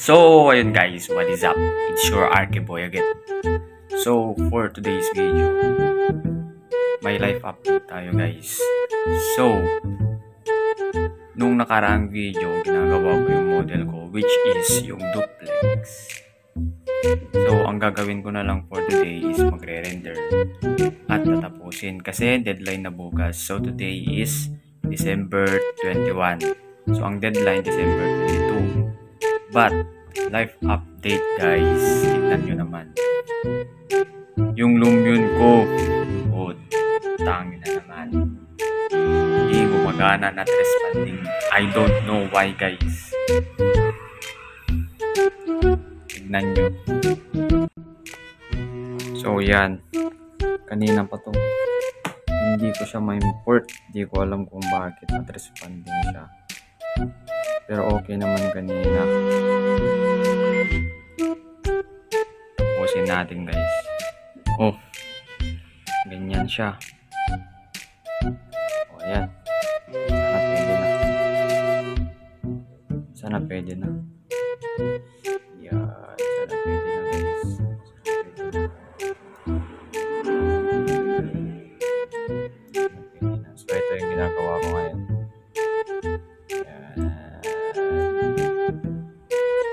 So, ayun guys, what is up? It's your Arke Boy again. So, for today's video, may life update tayo guys. So, nung nakaraang video, ginagawa ko yung model ko, which is yung duplex. So, ang gagawin ko na lang for today is magre-render at tatapusin kasi deadline na bukas. So, today is December 21. So, ang deadline December 22. But, life update guys, tignan nyo naman. Yung Lumion ko, tangin na naman. Hindi gumagana, not responding. I don't know why guys. Tignan nyo. So yan, kanina pa to. Hindi ko siya ma-import. Hindi ko alam kung bakit not responding siya. Pero okay naman kanina. Tapusin natin guys. Oh, ganyan siya. Oh, ayan. Sana pwede na. Yan. Sana pwede na guys. So, ito yung ginagawa ko ngayon.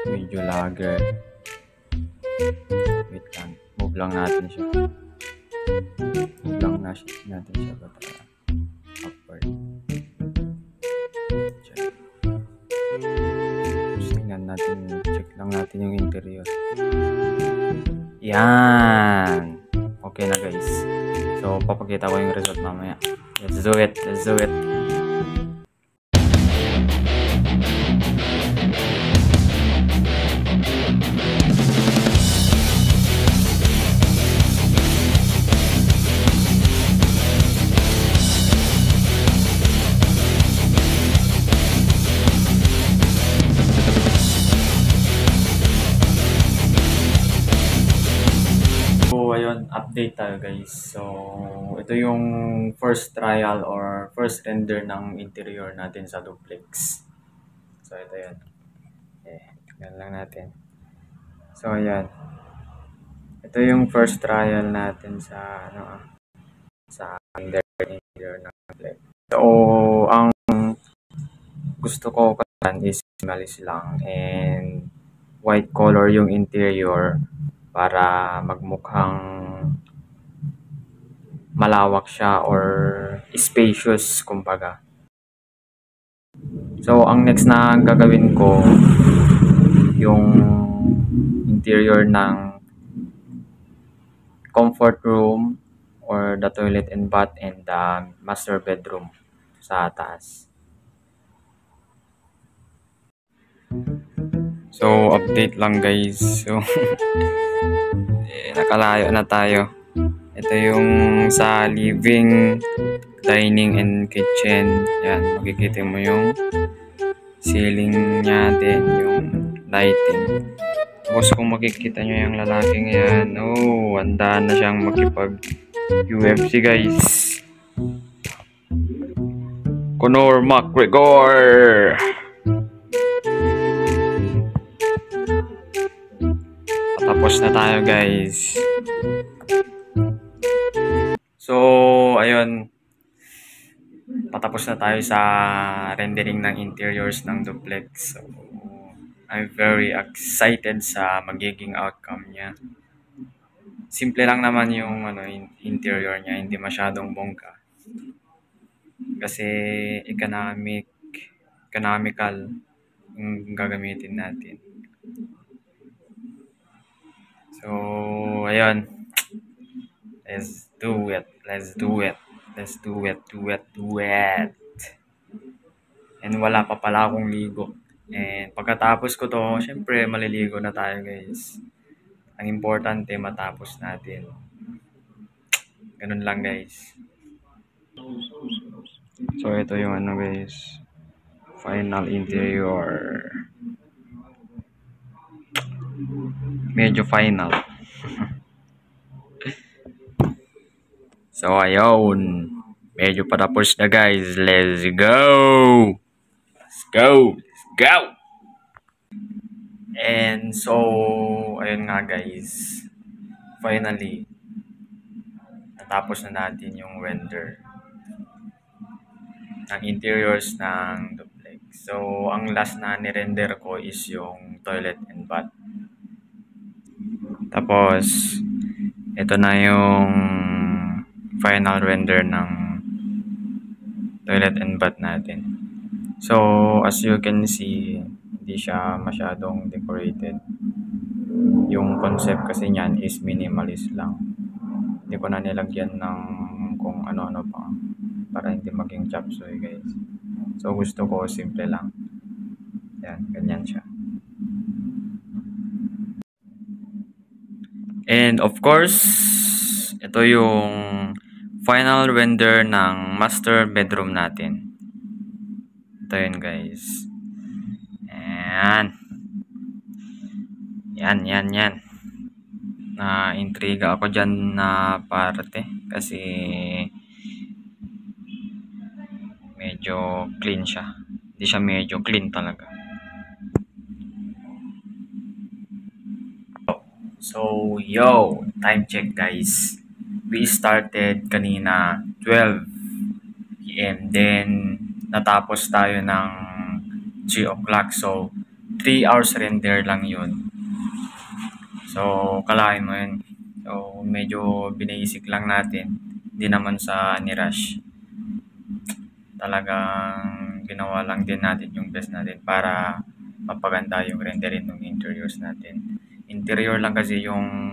Medyo lagger. Wait lang. Move lang natin siya. Move lang natin siya. Upward. Check. Tingnan natin. Check lang natin yung interior. Yan. Okay na guys. So, papakita ko yung result mamaya. Let's do it. Let's do it. Ayun, update tayo guys. So, ito yung first trial or first render ng interior natin sa duplex. So, ito yan. Tignan lang natin. So, ayan. Ito yung first trial natin sa sa interior ng duplex. So, ang gusto ko is minimalist lang and white color yung interior para magmukhang malawak siya or spacious kumbaga. So, ang next na gagawin ko yung interior ng comfort room or the toilet and bath and the master bedroom sa taas. So, update lang guys. So, nakalayo na tayo. Ito yung sa living, dining, and kitchen. Yan, makikita mo yung ceiling niya, din yung lighting. Tapos kung makikita nyo yung lalaking yan, handa na siyang makipag-UFC guys. Conor McGregor! Tapos na tayo guys. So, ayun. Patapos na tayo sa rendering ng interiors ng duplex. So, I'm very excited sa magiging outcome niya. Simple lang naman yung interior niya, hindi masyadong bongga. Kasi economical yung gagamitin natin. So, ayun. Let's do it. And wala pa pala akong ligo. And pagkatapos ko to, syempre maliligo na tayo guys. Ang importante matapos natin. Ganun lang guys. So, ito yung guys. Final interior. Medyo final. So, ayun. Medyo patapos na guys. Let's go! And so, ayun nga guys. Finally, natapos na natin yung render ng interiors ng duplex. So, ang last na ni-render ko is yung toilet and bath. Tapos, ito na yung final render ng toilet and bath natin. So, as you can see, hindi siya masyadong decorated. Yung concept kasi niyan is minimalist lang. Hindi ko na nilagyan ng kung ano-ano pa para hindi maging chop suey guys. So, gusto ko simple lang. Yan, ganyan siya. And of course, ito yung final render ng master bedroom natin. Ito yun guys. Ayan. Yan. Na-intriga ako dyan na parte. Kasi medyo clean siya. Hindi siya medyo clean talaga. So, time check guys. We started kanina 12 PM. Then, natapos tayo ng 3 o'clock. So, 3 hours render lang yun. So, kalahin mo yun. So, medyo binaisik lang natin. Hindi naman sa nirush. Talagang ginawa lang din natin yung best natin para mapaganda yung renderin ng interiors natin. Interior lang kasi yung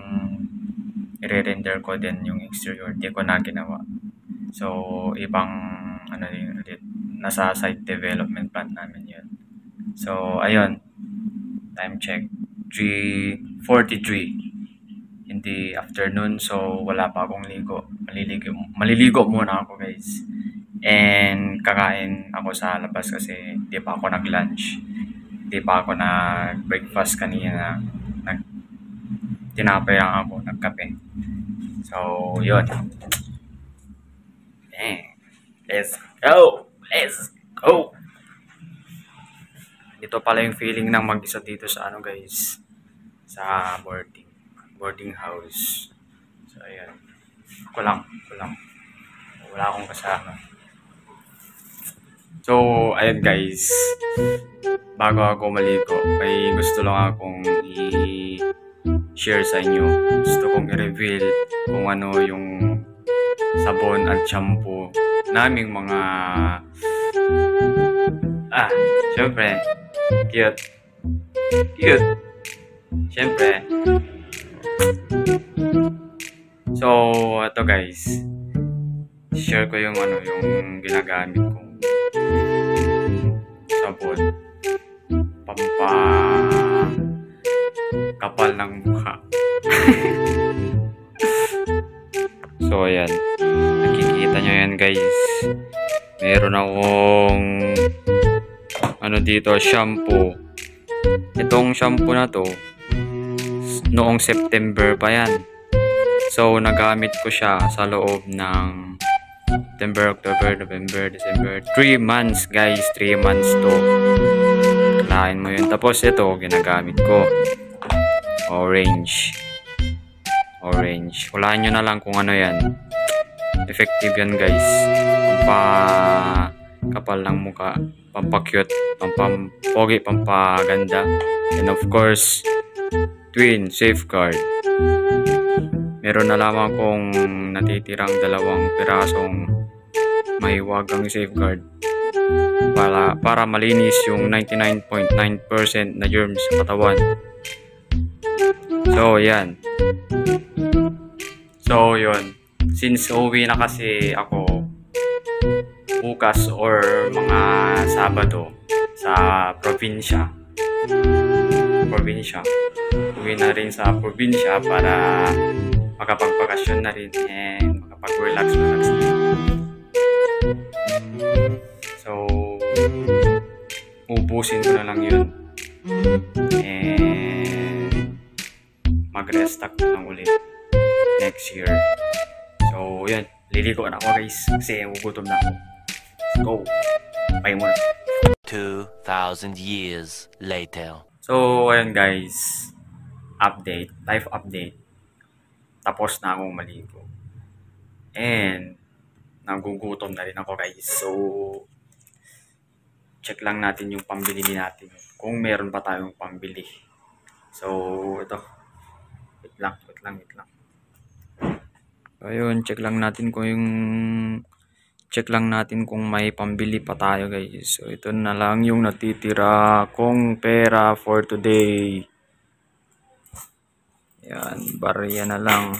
i-render ko din yung exterior. Di ko na ginawa. So, ibang ano yun ulit. Nasa site development plan namin yun. So, ayun. Time check. 3:43 in the afternoon. So, wala pa akong ligo. Maliligo muna ako guys. And kakain ako sa labas kasi di pa ako nag-lunch. Di pa ako nag-breakfast kanina. Tinapay lang ako, nagkape. So, yun. Let's go! Ito pala yung feeling ng mag-isa dito sa guys. Sa boarding house. So, ayan. Ako lang. Wala akong kasama. So, ayan guys. Bago ako maligo, may gusto lang akong i-share sa inyo. Gusto kong i-reveal kung ano yung sabon at shampoo naming mga syempre cute syempre. So, ito guys, share ko yung yung ginagamit kong sabon kapal ng mukha. So, ayan. Nakikita nyo yan, guys. Meron akong dito, shampoo. Itong shampoo na to, noong September pa yan. So, nagamit ko siya sa loob ng September, October, November, December. 3 months, guys. 3 months to. Kalahin mo yun. Tapos, ito, ginagamit ko. Orange. Hulaan nyo na lang kung ano yan. Effective yan guys. Pampakapal ng mukha, pampakyut, pampapogi, pampaganda. And of course, Twin Safeguard. Meron na lamang kong natitirang 2 pirasong mahiwagang safeguard para malinis yung 99.9% na germs sa katawan. So, yan. So, yun. Since uwi na kasi ako bukas or mga Sabado sa probinsya. Uwi na rin sa probinsya para makapagpakasyon na rin and makapag-relax na rin. So, ubusin ko na lang yun. And mag-restock na lang ulit next year. So, yan. Liligo na ako guys kasi gugutom na ako. Let's go. Bye muna. 2,000 years later. So, ayun guys. Life update. Tapos na akong maligo. And, nagugutom na rin ako guys. So, check lang natin yung pambili natin. Kung meron pa tayong pambili. So, ito. Wait lang. So, ayun, check lang natin kung may pambili pa tayo guys. So, ito na lang yung natitira kong pera for today. Yan, barya na lang.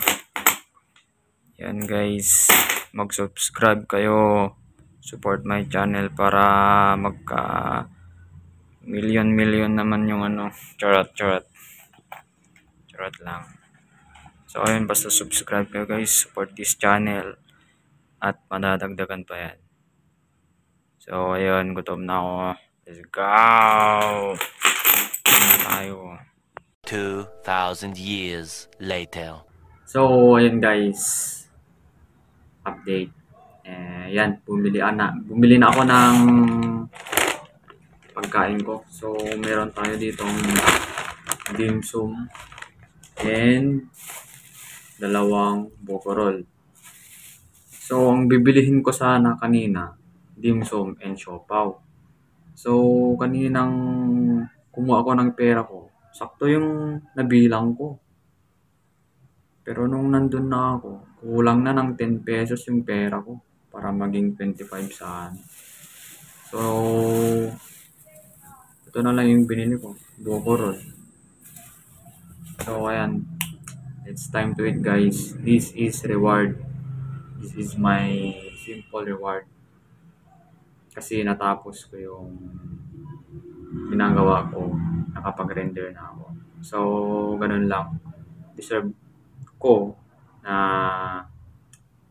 Yan guys, mag-subscribe kayo. Support my channel para magka million naman yung ano. Charot lang. So ayun, basta subscribe kayo guys. Support this channel. At madadagdagan pa yan. So ayun, gutom na ako. Let's go! Ano na tayo? 2,000 years later. So ayun guys, update. Yan, bumili na ako ng pagkain ko. So meron tayo ditong dim sum and dalawang bokorol. So ang bibilihin ko sana kanina, dim sum and siopaw. So kaninang kumuha ako ng pera ko, sakto yung nabilang ko. Pero nung nandun na ako, kulang na ng 10 pesos yung pera ko para maging 25 sana. So, ito na lang yung binili ko. Bokorol. So, ayan. It's time to eat guys. This is reward. This is my simple reward. Kasi natapos ko yung ginagawa ko. Nakapag-render na ako. So, ganun lang. Deserve ko na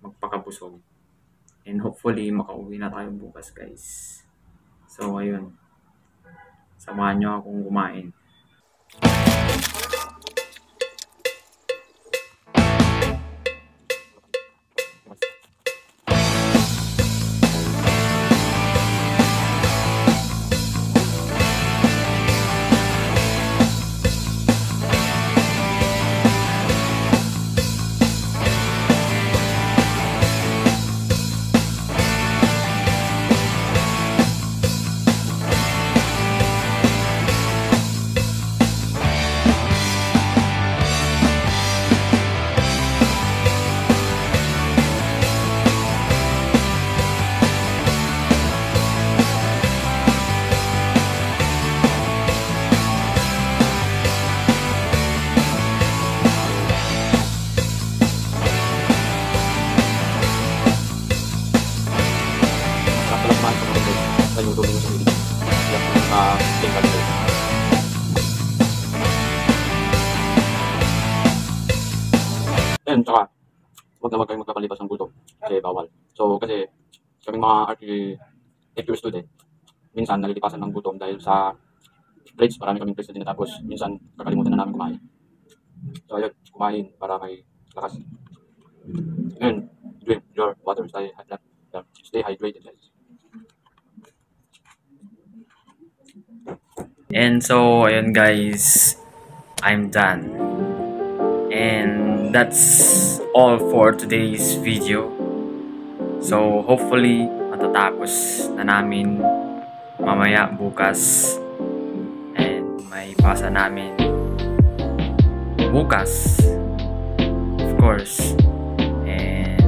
magpakabusog. And hopefully, makauwi na tayo bukas guys. So, ayun. Samahan nyo akong kumain. And saka, huwag kayong magpapalipas ng gutom kasi bawal. So, kasi kaming mga RQ student, minsan nalilipasan ng gutom dahil sa plates, marami kaming plates na tinatapos. Minsan, kakalimutan na namin kumain. So, ayun, kumain para may lakas. And, drink your water. Stay hydrated, guys. And so, ayun guys, I'm done. And that's all for today's video. So hopefully matatapos na namin mamaya bukas. And may pasa namin bukas, of course. And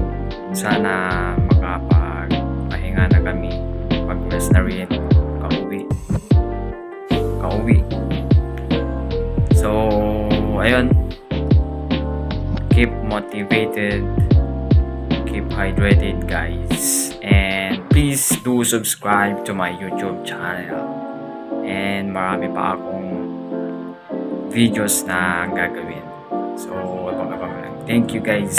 sana makapagpahinga na kami, pag-rest na rin, kauwi. So ayun, keep motivated, keep hydrated guys, and please do subscribe to my YouTube channel. And marami pa akong videos na gagawin. So abang-abang lang. Thank you guys.